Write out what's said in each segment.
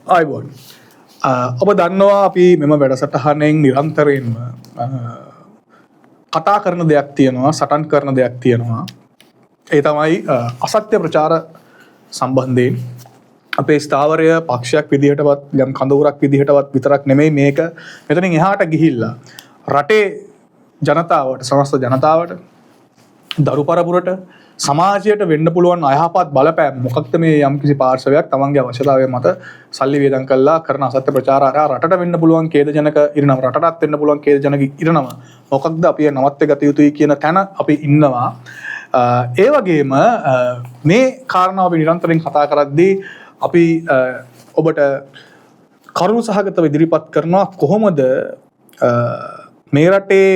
ආයිබෝන් ඔබ දන්නවා අපි මෙම වැඩසටහනෙන් නිරන්තරයෙන්ම කතා කරන දෙයක් තියෙනවා, සටන් කරන දෙයක් තියෙනවා. ඒ තමයි අසත්‍ය ප්‍රචාර සම්බන්ධයෙන් අපේ ස්ථාවරය පක්ෂයක් විදිහටවත් ගම් කඳවුරක් විදිහටවත් විතරක් නෙමෙයි මේක මෙතනින් එහාට ගිහිල්ලා රටේ ජනතාවට, සමස්ත ජනතාවට, දරු පරපුරට, සමාජයට වෙන්න පුළුවන් අයහපත් බලපෑම් මොකක්ද මේ යම්කිසි පාර්ශවයක් තමන්ගේ අවශ්‍යතාවය මත සල්ලි වේදම් කළා කරන අසත්‍ය ප්‍රචාර රටට වෙන්න පුළුවන් ඛේදජනක ඉරණම, රටටත් වෙන්න පුළුවන් ඛේදජනක ඉරණම මොකක්ද අපි නවත්ත ගත යුතුයි කියන තැන අපි ඉන්නවා. ඒ වගේම මේ කාරණාව අපි නිරන්තරයෙන් කතා කරද්දී අපි ඔබට කරුණු සහගතව ඉදිරිපත් කරනවා කොහොමද මේ රටේ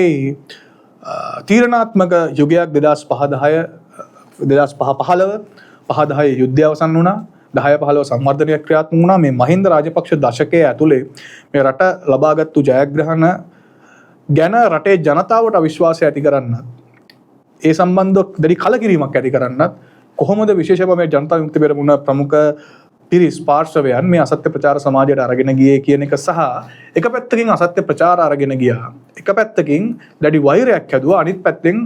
තීරණාත්මක යුගයක් 2005-10 යුද්ධය අවසන් වුණා. 10-15 සංවර්ධනයක් ක්‍රියාත්මක වුණා. මේ මහින්ද රාජපක්ෂ දශකයේ ඇතුලේ මේ රට ලබාගත්තු ජයග්‍රහණ ගැන රටේ ජනතාවට අවිශ්වාසය ඇති කරන්නත්, ඒ සම්බන්ධව දැඩි කලකිරීමක් ඇති කරන්නත් කොහොමද විශේෂයෙන්ම මේ ජනතා විමුක්ති පෙරමුණ ප්‍රමුඛ පිරිස් පාර්ශවයන් මේ අසත්‍ය ප්‍රචාර සමාජයට අරගෙන ගියේ කියන එක සහ එක පැත්තකින් අසත්‍ය ප්‍රචාර අරගෙන ගියා, එක පැත්තකින් දැඩි වෛරයක් හැදුවා, අනිත් පැත්තෙන්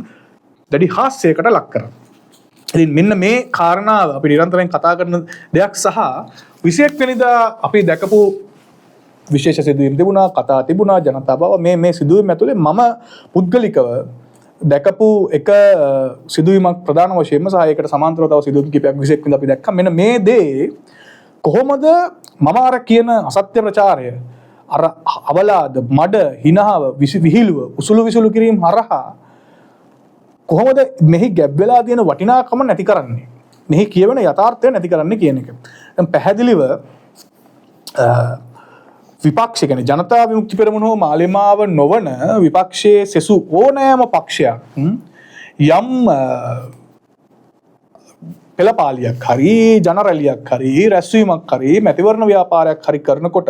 දැඩි හාස්‍යයකට ලක් කරා. ඉතින් මෙන්න මේ කාරණාව අපි නිරන්තරයෙන් කතා කරන දෙයක් සහ 21 වෙනිදා අපි දැකපු විශේෂ සිදුවීම් තිබුණා, කතා තිබුණා, ජනතා බව මේ සිදුවීම් ඇතුලේ මම පුද්ගලිකව දැකපු එක සිදුවීමක් ප්‍රධාන වශයෙන්ම සහ ඒකට සමාන්තරව තව සිදුවීම් කිහිපයක් 21 වෙනිදා අපි දැක්කා. මෙන්න මේ දේ කොහොමද මම අර කියන අසත්‍ය ප්‍රචාරය, අර අවලාද, මඩ, හිනහව, විහිළුව, උසුළු විසුළු කිරීම හරහා කොහොමද මෙහි ගැබ් වෙලා තියෙන වටිනාකම නැති කරන්නේ, මෙහි කියවෙන යථාර්ථය නැති කරන්නේ කියන එක. දැන් පැහැදිලිව විපක්ෂ කියන්නේ ජනතා විමුක්ති පෙරමුණ හෝ මාලිමාව නොවන විපක්ෂයේ සෙසු ඕනෑම පක්ෂයක් යම් පෙළපාලියක් හරි, ජනරැලියක් හරි, රැස්වීමක් හරි, මැතිවරණ ව්‍යාපාරයක් හරි කරනකොට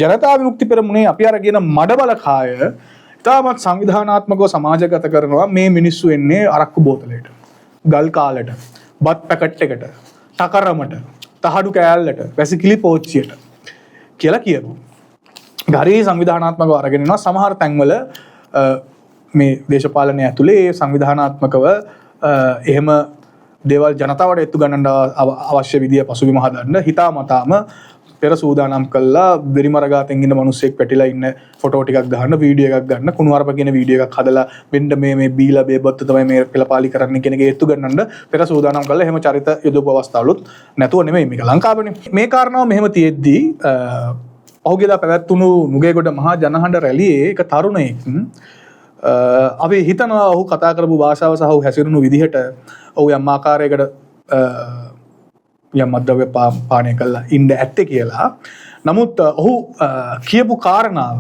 ජනතා විමුක්ති පෙරමුණේ අපි අරගෙන මඩබලකාය ඉතාමත් සංවිධානාත්මකව සමාජගත කරනවා. මේ මිනිස්සු එන්නේ අරක්කු බෝතලයට, ගල් කාලට, බත් පැකට් එකට, ටකරමට, තහඩු කෑල්ලට, වැසිකිලි පෝච්චියට කියලා කියනවා. ගරේ සංවිධානාත්මකව අරගෙන යනවා. සමහර තැන්වල මේ දේශපාලනය ඇතුලේ සංවිධානාත්මකව එහෙම දේවල් ජනතාවට එත්තු ගන්නට අවශ්‍ය විදිය පසුබිම හදන්න හිතාමතාම පෙර සූදානම් කළා. වෙරිමරගාතෙන් ඉන්න මිනිස්සෙක් පැටිලා ඉන්න ෆොටෝ ටිකක් ගන්න, වීඩියෝ එකක් ගන්න, කුණුහරුප කියන වීඩියෝ එකක් හදලා මෙන්න මේ බීලා බේබත් තමයි මේ පෙළපාලි කරන්න කියන එක එත්තු ගන්නන්න පෙර සූදානම් කළා. එහෙම චරිත යොදපු අවස්ථාවලුත් නැතුව නෙමෙයි මේක ලංකාවනේ. මේ කාරණාව මෙහෙම තියෙද්දී පහුගියදා පැවැත්වුණු නුගේගොඩ මහා ජනහඬ රැළියේ එක තරුණයෙක් අපි හිතනවා ඔහු කතා කරපු භාෂාව සහ ඔහු හැසිරුණු විදිහට ඔහු යම් ආකාරයකට යම් මද්ද්‍රව්‍ය පානය කළා ඉන්න ඇත්තේ කියලා. නමුත් ඔහු කියපු කාරණාව,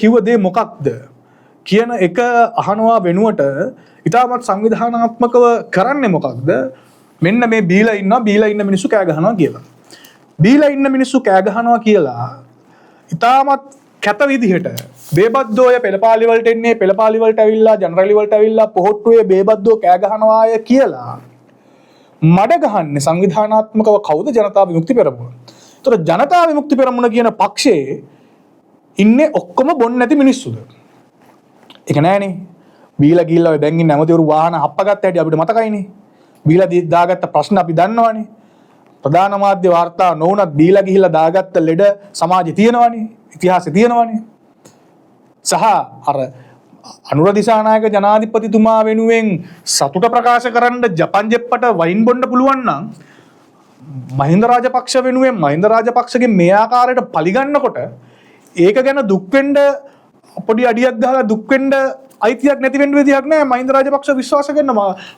කිව්ව දේ මොකක්ද කියන එක අහනවා වෙනුවට ඉතාමත් සංවිධානාත්මකව කරන්නේ මොකක්ද? මෙන්න මේ බීලා ඉන්න මිනිස්සු කෑ ගහනවා කියලා. බීලා ඉන්න මිනිස්සු කෑ ගහනවා කියලා ඉතාමත් කැත විදිහට බේබද්දෝය පෙළපාලි වලට එන්නේ, පෙළපාලි වලට ඇවිල්ලා, ජනරලි වලට ඇවිල්ලා පොහොට්ටුවේ බේබද්දෝ කෑ ගහනවාය කියලා මඩ ගහන්නේ සංවිධානාත්මකව කවුද? ජනතා විමුක්ති පෙරමුණ. ඒතර ජනතා විමුක්ති පෙරමුණ කියන පක්ෂයේ ඉන්නේ ඔක්කොම බොන්න නැති මිනිස්සුද? ඒක නෑනේ. බීලා ගිහිල්ලා දැන් ඉන්නේ ඇමතිවරු වාහන හප්පගත්ත හැටි අපිට මතකයිනේ. බීලා දාගත්ත ප්‍රශ්න අපි දන්නවනේ. ප්‍රධාන මාධ්‍ය වාර්තා නොවුනත් බීලා ගිහිල්ලා දාගත්ත ලෙඩ සමාජේ තියෙනවනේ, ඉතිහාසයේ තියෙනවනේ. සහ අර අනුර දිසානායක ජනාධිපතිතුමා වෙනුවෙන් සතුට ප්‍රකාශ කරන්න ජපන් ජෙප්පට වයින් බොන්න පුළුවන් නම් මහින්ද රාජපක්ෂ වෙනුවෙන් මහින්ද රාජපක්ෂගේ මේ ආකාරයට පලිගන්නකොට ඒක ගැන දුක් වෙන්න පොඩි අඩියක් ගහලා දුක් වෙන්න අයිතියක් නැති වෙන්න විදියක් නෑ. මහින්ද රාජපක්ෂ විශ්වාස කරන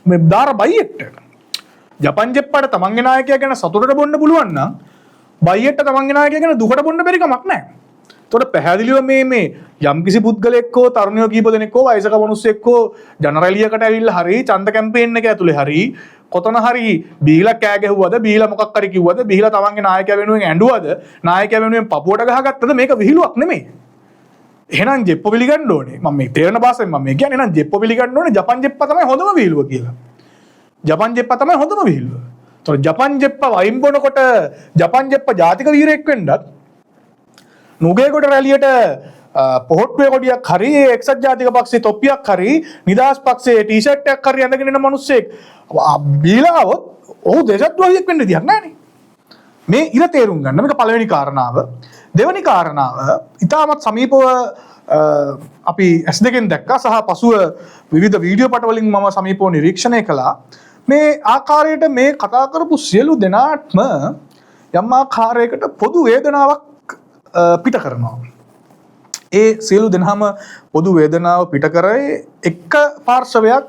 මේ දාර බයියෙක්ට ජපන් ජෙප්පට තමන්ගේ නායකයා ගැන සතුටට බොන්න පුළුවන් නම් බයියෙක්ට තමන්ගේ නායකයා ගැන දුකට බොන්න බැරි කමක් නෑ. එතකොට පැහැදිලිව මේ යම්කිසි පුද්ගලෙක් හෝ තරුණයෝ කීප දෙනෙක් හෝ වයසක මිනිස්සෙක් හෝ ජනරැලියකට ඇවිල්ලා හරි ඡන්ද කැම්පේන් එක ඇතුලේ හරි කොතන හරි බීලා කෑ ගැහුවද, බීලා මොකක් හරි කිව්වද, බීලා තමන්ගේ නායකයා වෙනුවෙන් ඇඬුවද, නායකයා වෙනුවෙන් පපුවට ගහගත්තද මේක විහිළුවක් නෙමෙයි. එහෙනම් ජෙප්පෝ පිළිගන්න ඕනේ. මම මේ තේරෙන භාෂෙන් මම කියන්නේ එහෙනම් ජෙප්පෝ පිළිගන්න ඕනේ ජපන් ජෙප්පා තමයි හොඳම විහිළුව කියලා. ජපන් ජෙප්පා තමයි හොඳම විහිළුව. තොර ජපන් ජෙප්ප වයින් බොනකොට ජපන් ජෙප්ප ජාතික වීරයෙක් වෙන්නත් නුගේගොඩ රැලියට පොහොට්ටුවේ කොඩියක් හරි එක්සත් ජාතික පක්ෂයේ තොප්පියක් හරි නිදහස් පක්ෂයේ ටී-ෂර්ට් එකක් හරි අඳගෙන ඉන්න මිනිස්සෙක් බීලාවොත් ඔහු දේශද්‍රෝහියෙක් වෙන්න දෙයක් නැහැ නේ. මේ ඉර තේරුම් ගන්න මේක පළවෙනි කාරණාව. දෙවෙනි කාරණාව ඉතාමත් සමීපව අපි S2 දැක්කා සහ පසුව විවිධ වීඩියෝ පටවලින් මම සමීපව නිරීක්ෂණය කළා. මේ ආකාරයට මේ කතා කරපු සියලු දෙනාත්ම යම් ආකාරයකට පොදු වේදනාවක් පිට කරනවා. ඒ සියලු දෙනාම පොදු වේදනාව පිට කරේ එක පාර්ශවයක්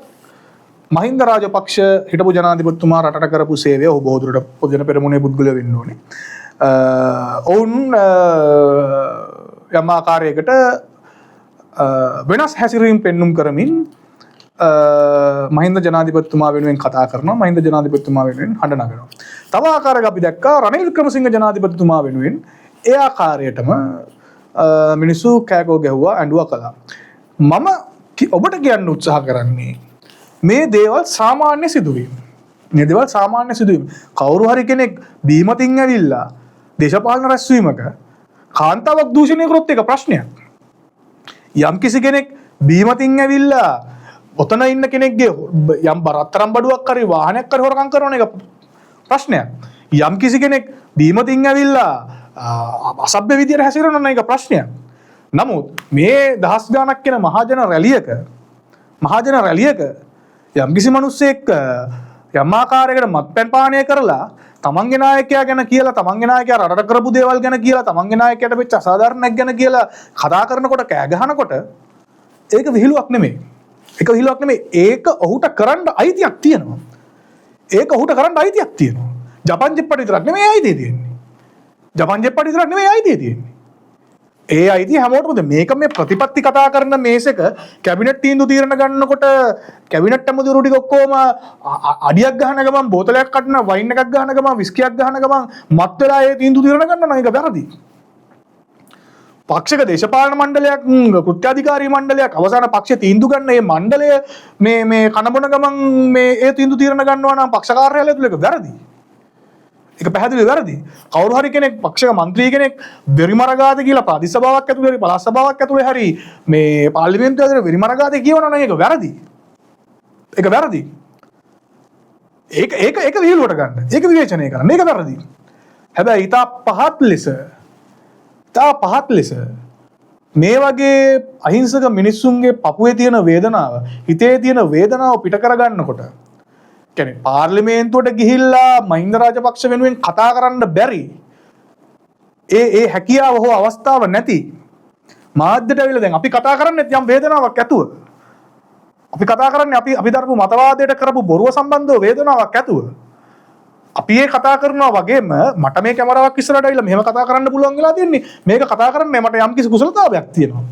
මහින්ද රාජපක්ෂ හිටපු ජනාධිපතිතුමා රටට කරපු සේවය ඔහු බොහෝදුරට පොදුජන පෙරමුණේ පුද්ගලයෝ වෙන්න ඕනේ. ඔවුන් යම් ආකාරයකට වෙනස් හැසිරීම් පෙන්눔 කරමින් මහින්ද ජනාධිපතිතුමා වෙනුවෙන් කතා කරනවා. මහින්ද ජනාධිපතිතුමා වෙනුවෙන් හඬ නගනවා. තව ආකාරයක අපි දැක්කා රනිල් වික්‍රමසිංහ ජනාධිපතිතුමා වෙනුවෙන් ඒ ආකාරයටම මිනිස්සු කෑකෝ ගැහුවා ඇඬුවා කළා. මම ඔබට කියන්න උත්සාහ කරන්නේ මේ දේවල් සාමාන්‍ය සිදුවීම්. මේ දේවල් සාමාන්‍ය සිදුවීම්. කවුරු හරි කෙනෙක් බීමතින් ඇවිල්ලා දේශපාලන රැස්වීමක කාන්තාවක් දූෂණය කරොත් ඒක ප්‍රශ්නයක්. යම් කිසි කෙනෙක් බීමතින් ඇවිල්ලා ඔතන ඉන්න කෙනෙක්ගේ යම් බරතරම් බඩුවක් හරි වාහනයක් හරි හොරකම් කරන එක ප්‍රශ්නයක්. යම් කිසි කෙනෙක් බීමතින් ඇවිල්ලා අසභ්‍ය විදියට හැසිරෙනවා නම් ඒක ප්‍රශ්නයක්. නමුත් මේ දහස් ගාණක් වෙන මහජන රැලියක යම් කිසි මිනිස්සෙක් යම් ආකාරයකට මත්පැන් පානය කරලා තමන්ගේ නායකයා ගැන කියලා තමන්ගේ නායකයා රටට කරපු දේවල් ගැන කියලා තමන්ගේ නායකයාට වෙච්ච අසාධාරණයක් ගැන කියලා කතා කරනකොට කෑ ගහනකොට ඒක විහිළුවක් නෙමෙයි. ඒක විහිළුවක් නෙමෙයි. ඒක ඔහුට කරන්න අයිතියක් තියෙනවා. ජපන් ජෙප්පට විතරක් නෙමෙයි අයිතිය තියෙන්නේ. ඒ අයිතිය හැමෝටමද මේක මේ ප්‍රතිපත්ති කතා කරන මේසක කැබිනට් තීන්දුව తీරන ගන්නකොට කැබිනට් ඇමතිවරු ටික ඔක්කොම අඩියක් ගහන ගමන් බෝතලයක් කඩන වයින් එකක් ගහන ගමන් විස්කියක් ගහන ගමන් මත් වෙලා ඒ තීන්දුව తీරන ගන්නවා නම් ඒක වැරදි. පක්ෂික දේශපාලන මණ්ඩලයක් කෘත්‍යාධිකාරී මණ්ඩලයක් අවසාන පක්ෂ තීන්දුව ගන්න මේ මණ්ඩලය මේ කනබොන ගමන් මේ ඒ තීන්දුව తీරන ගන්නවා නම් පක්ෂ කාර්යාලය තුල ඒක වැරදි. ඒක පැහැදිලි වැරදි. කවුරු හරි කෙනෙක් පක්ෂක മന്ത്രി කෙනෙක් වෙරිමරගාද කියලා ප්‍රාදේශ සභාවක් ඇතුලේ හරි පළාත් සභාවක් ඇතුලේ හරි මේ පාර්ලිමේන්තුව ඇතුලේ වෙරිමරගාද කියවනවා නම් ඒක වැරදි. ඒක විහිළුවට ගන්න. ඒක විවේචනය කරන්න. ඒක වැරදි. හැබැයි ඊට පහත් ලෙස මේ වගේ අහිංසක මිනිස්සුන්ගේ පපුවේ තියෙන වේදනාව, හිතේ තියෙන වේදනාව පිට කරගන්නකොට කියන්නේ පාර්ලිමේන්තුවට ගිහිල්ලා මහින්ද රාජපක්ෂ වෙනුවෙන් කතා කරන්න බැරි ඒ හැකියාව හෝ අවස්ථාව නැති මාධ්‍යට ඇවිල්ලා දැන් අපි කතා කරන්නේ යම් වේදනාවක් ඇතුව අපි කතා කරන්නේ අපි දරපු මතවාදයට කරපු බොරුව සම්බන්ධව වේදනාවක් ඇතුව අපි ඒ කතා කරනවා වගේම මට මේ කැමරාවක් ඉස්සරහට ඇවිල්ලා මෙහෙම කතා කරන්න පුළුවන් වෙලා තියෙන්නේ මේක කතා කරන්නේ මට යම් කිසි කුසලතාවයක් තියෙනවා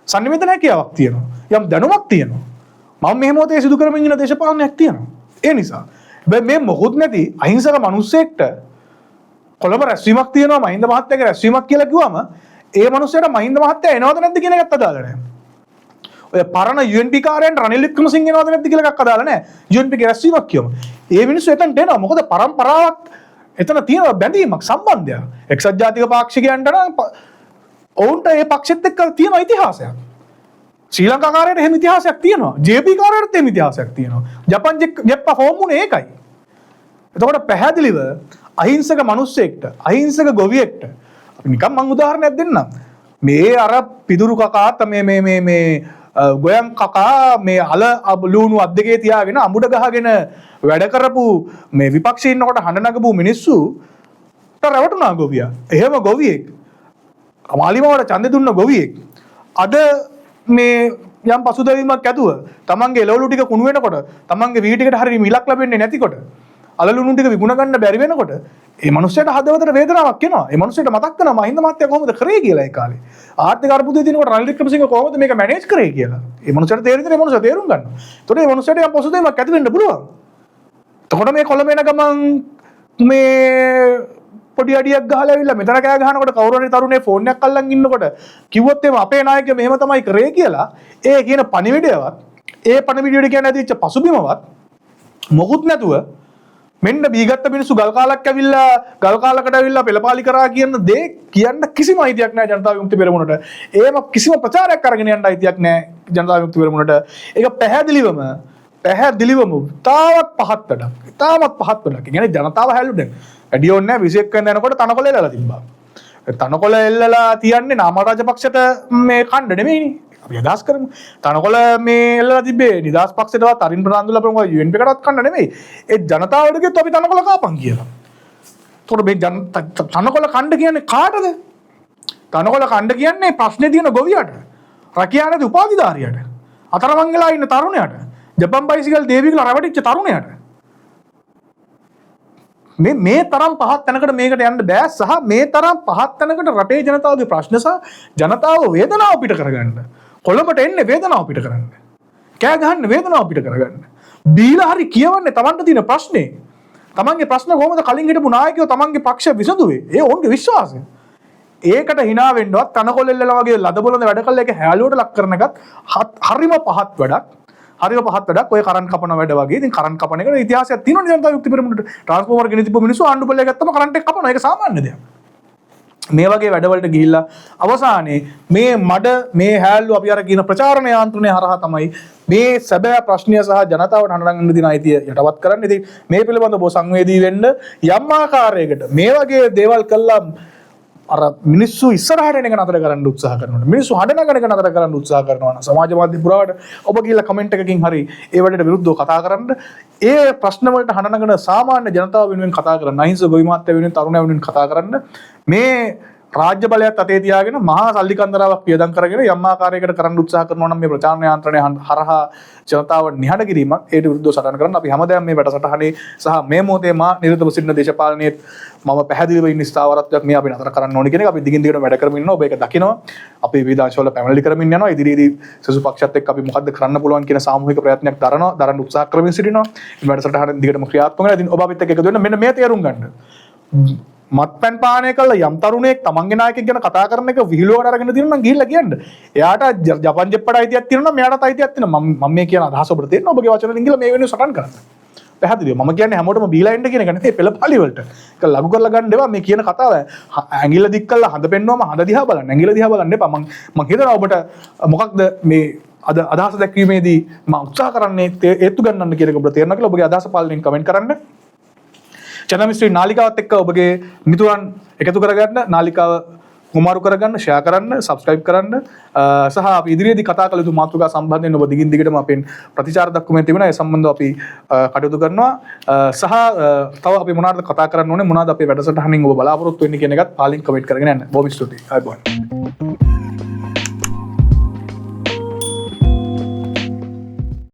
සංනිවේදන හැකියාවක් තියෙනවා යම් දැනුමක් තියෙනවා මම මෙහෙම මොතේ සිදු කරමින් ඉන්න දේශපාලනයක් තියෙනවා ඒ නිසා මේ මොකුත් නැති අහිංසක මිනිස්සෙක්ට කොළඹ රැස්වීමක් තියෙනවා මහින්ද මහත්තයාගේ රැස්වීමක් කියලා කිව්වම ඒ මිනිස්සයාට මහින්ද මහත්තයා එනවද නැද්ද කියන එකත් අදාළ නැහැ. ඔය පරණ UNP කාර්යයන් රනිල් වික්‍රමසිංහ එනවද නැද්ද කියලා එකක් අදාළ නැහැ. UNP ගේ රැස්වීමක් කියවම. ඒ මිනිස්සු එතනට එනවා. මොකද පරම්පරාවක් එතන තියෙන බැඳීමක් සම්බන්ධයක්. එක්සත් ජාතික පාක්ෂිකයන්ට නම් ඔවුන්ට ඒ පක්ෂෙත් එක්ක තියෙන ඉතිහාසයක්. ශ්‍රී ලංකා කාර්යයට එහෙම ඉතිහාසයක් තියෙනවා. JP කාර්යයට එහෙම ඉතිහාසයක් තියෙනවා. ජපන් ජෙප්පා ෆෝම් උනේ ඒකයි. එතකොට පැහැදිලිව අහිංසක මිනිස්සෙක්ට අහිංසක ගොවියෙක්ට අපි නිකන් මම උදාහරණයක් දෙන්නම්. මේ අර පිදුරු කකාත් මේ ගොයම් කකා මේ අල ලුණු අත් දෙකේ තියාගෙන අමුඩ ගහගෙන වැඩ කරපු මේ විපක්ෂයේ ඉන්නකොට හඬ නගපු මිනිස්සු රැවටුණා ගොවියා. එහෙම ගොවියෙක් අමාලිමාවට ඡන්දෙ දුන්න ගොවියෙක් අද මේ යම් පසුතැවීමක් ඇතුව තමන්ගේ එළවලු ටික කුණු වෙනකොට තමන්ගේ වී ටිකට හරිය මිලක් ලැබෙන්නේ නැතිකොට අලලුණු ටික විකුණ ගන්න බැරි වෙනකොට ඒ මනුස්සයාට හදවතට වේදනාවක් එනවා. ඒ මනුස්සයාට මතක් වෙනවා මහින්ද මහත්තයා කොහොමද කරේ කියලා ඒ කාලේ. ආර්ථික අර්බුදයේ දිනකොට රනිල් වික්‍රමසිංහ කොහොමද මේක මැනේජ් කරේ කියලා. ඒ මනුස්සයාට තේරෙන්නේ ඒ මනුස්සයා තේරුම් ගන්නවා. ඒතකොට ඒ මනුස්සයාට යම් පසුතැවීමක් ඇති වෙන්න පුළුවන්. එතකොට මේ කොළඹ එන ගමන් මේ පොඩි අඩියක් ගහලා ඇවිල්ලා මෙතන කෑ ගහනකොට කවුරු හරි තරුණේ ෆෝන් එකක් අල්ලන් ඉන්නකොට කිව්වොත් එම අපේ නායකයා මෙහෙම තමයි කරේ කියලා ඒ කියන පණිවිඩයවත් ඒ පණිවිඩයට කියන්නේ ඇදිච්ච පසුබිමවත් මොකුත් නැතුව මෙන්න බීගත්ත මිනිස්සු ගල් කාලක් ඇවිල්ලා ගල් කාලකට ඇවිල්ලා පෙළපාලි කරා කියන දේ කියන්න කිසිම අයිතියක් නැහැ ජනතා විමුක්ති පෙරමුණට. ඒම කිසිම ප්‍රචාරයක් අරගෙන යන්න අයිතියක් නැහැ ජනතා විමුක්ති පෙරමුණට. ඒක පැහැදිලිවම තාමත් පහත් වැඩක්. ඒ කියන්නේ ජනතාව හැලුනේ. වැඩි ඕනේ නැහැ 21 වෙනිදා යනකොට තනකොළ එල්ලලා තිබ්බා. තනකොළ එල්ලලා තියන්නේ නාම රාජපක්ෂට මේ කණ්ඩ නෙමෙයිනේ. අපි අදහස් කරමු. තනකොළ මේ එල්ලලා තිබ්බේ නිදහස් පක්ෂයටවත් අරින් ප්‍රනාන්දුලා ප්‍රමුඛ UNP එකටවත් කණ්ඩ නෙමෙයි. ඒ ජනතාවට කිව්වොත් අපි තනකොළ කාපන් කියලා. ඒතකොට මේ තනකොළ කණ්ඩ කියන්නේ කාටද? තනකොළ කණ්ඩ කියන්නේ ප්‍රශ්නේ තියෙන ගොවියට. රැකියා නැති උපාධිධාරියට. අතරමං වෙලා ඉන්න තරුණයාට. ජපන් බයිසිකල් දේවිගල රැවටිච්ච තරුණයාට. මේ තරම් පහත් තැනකට මේකට යන්න බෑ සහ මේ තරම් පහත් තැනකට රටේ ජනතාවගේ ප්‍රශ්න සහ ජනතාව වේදනාව පිට කරගන්න. කොළඹට එන්නේ වේදනාව පිට කරන්න. කෑ ගහන්න වේදනාව පිට කරගන්න. බීලා හරි කියවන්නේ Tamanට තියෙන ප්‍රශ්නේ. Tamanගේ ප්‍රශ්න කොහොමද කලින් හිටපු නායකයෝ Tamanගේ පක්ෂ විසඳුවේ? ඒ ඔවුන්ගේ විශ්වාසය. ඒකට hina වෙන්නවත් තනකොළ එල්ලලා වගේ ලදබොලඳ වැඩ කළා එක හැලුවට ලක් කරන එකත් හරිම පහත් වැඩක්. හරිම පහත් වැඩක්. ඔය කරන්ට් කපන වැඩ වගේ. ඉතින් කරන්ට් කපන එකට ඉතිහාසයක් තියෙනවනේ ජනතා විමුක්ති පෙරමුණට. ට්‍රාන්ස්ෆෝමර් ගෙන තිබ්බ මිනිස්සු ආණ්ඩු පල්ලේ ගත්තම කරන්ට් එක කපනවා. ඒක සාමාන්‍ය දෙයක්. මේ වගේ වැඩවලට ගිහිල්ලා අවසානයේ මේ මඩ මේ හැල්ලු අපි අර කියන ප්‍රචාරණ යාන්ත්‍රණය හරහා තමයි මේ සැබෑ ප්‍රශ්නය සහ ජනතාවට හඬනගන්න දින අයිතිය යටපත් කරන්න. ඉතින් මේ පිළිබඳව බොහොම සංවේදී වෙන්න යම් ආකාරයකට මේ වගේ දේවල් කළා අර මිනිස්සු ඉස්සරහට එන එක නතර කරන්න උත්සාහ කරනවා. මිනිස්සු හඬනගන එක නතර කරන්න උත්සාහ කරනවා. සමාජ මාධ්‍ය පුරාවට ඔබ කියලා කමෙන්ට් එකකින් හරි ඒ වලට විරුද්ධව කතා කරන්න. ඒ ප්‍රශ්න වලට හඬනගන සාමාන්‍ය ජනතාව වෙනුවෙන් කතා කරන්න. අහිංසක ගොවි මාත්‍ය වෙනුවෙන් තරුණයා වෙනුවෙන් කතා කරන්න. මේ රාජ්‍ය බලයත් අතේ තියාගෙන මහා සල්ලි කන්දරාවක් පියදම් කරගෙන යම් ආකාරයකට කරන්න උත්සාහ කරනවා නම් මේ ප්‍රචාරණ යාන්ත්‍රණය හරහා ජනතාව නිහඬ කිරීමක් ඒට විරුද්ධව සටන් කරන්න අපි හැමදාම මේ වැඩසටහනේ සහ මේ මොහොතේ මා නිරතව සිටින දේශපාලනයේ මම පැහැදිලිව ඉන්න ස්ථාවරත්වයක් මේ අපි නතර කරන්න ඕනේ කියන එක අපි දිගින් දිගට වැඩ කරමින් ඉන්නවා. ඔබ ඒක දකිනවා. අපි විවිධාංශවල පැමිණිලි කරමින් යනවා. ඉදිරියේදී සසු පක්ෂත් එක්ක අපි මොකද්ද කරන්න පුළුවන් කියන සාමූහික ප්‍රයත්නයක් දරන්න උත්සාහ කරමින් සිටිනවා. මේ වැඩසටහන දිගටම ක්‍රියාත්මක වෙනවා. ඉතින් ඔබ අපිත් එක්ක එකතු වෙන්න මෙන්න මේ තේරුම් ගන්න. මත්පැන් පානය කළා යම් තරුණයෙක් තමන්ගේ නායකයෙක් ගැන කතා කරන එක විහිළුවට අරගෙන තියෙනවා නම් ගිහිල්ලා කියන්න. එයාට ජපන් ජෙප්පට අයිතියක් තියෙනවා නම් මෙයාටත් අයිතියක් තියෙනවා. මම මේ කියන අදහස ඔබට තේරෙනවා. ඔබගේ වචන වලින් ගිහලා මේ වෙනුවෙන් සටන් කරන්න. පැහැදිලිව මම කියන්නේ හැමෝටම බීලා එන්න කියන එක නෙවෙයි පෙළපාලි වලට. ඒක ලඝු කරලා ගන්න එපා මේ කියන කතාව. ඇඟිල්ල දික් කළා හඳ පෙන්නුවම හඳ දිහා බලන්න. ඇඟිල්ල දිහා බලන්න එපා. මම හිතනවා ඔබට මොකක්ද මේ අදහස දැක්වීමේදී මම උත්සාහ කරන්නේ ඒත්තු ගන්නන්න කියන එක ඔබට තේරෙනවා කියලා ඔබගේ අදහස පාලනයෙන් කමෙන්ට් කරන්න. චැනල් මිස්ට්‍රි නාලිකාවත් එක්ක ඔබගේ මිතුරන් එකතු කරගන්න, නාලිකාව කුමාරු කරගන්න, ෂෙයා කරන්න, සබ්ස්ක්‍රයිබ් කරන්න සහ අපි ඉදිරියේදී කතා කළ යුතු මාතෘකා සම්බන්ධයෙන් ඔබ දිගින් දිගටම අපෙන් ප්‍රතිචාර දක්වමින් තිබෙනවා. ඒ සම්බන්ධව අපි කටයුතු කරනවා සහ තව අපි මොනවද කතා කරන්න ඕනේ, මොනවද අපේ වැඩසටහනින් ඔබ බලාපොරොත්තු වෙන්නේ කියන එකත් පාලින් කමෙන්ට් කරගෙන යන්න. බොහොම ස්තුතියි. ආයුබෝවන්.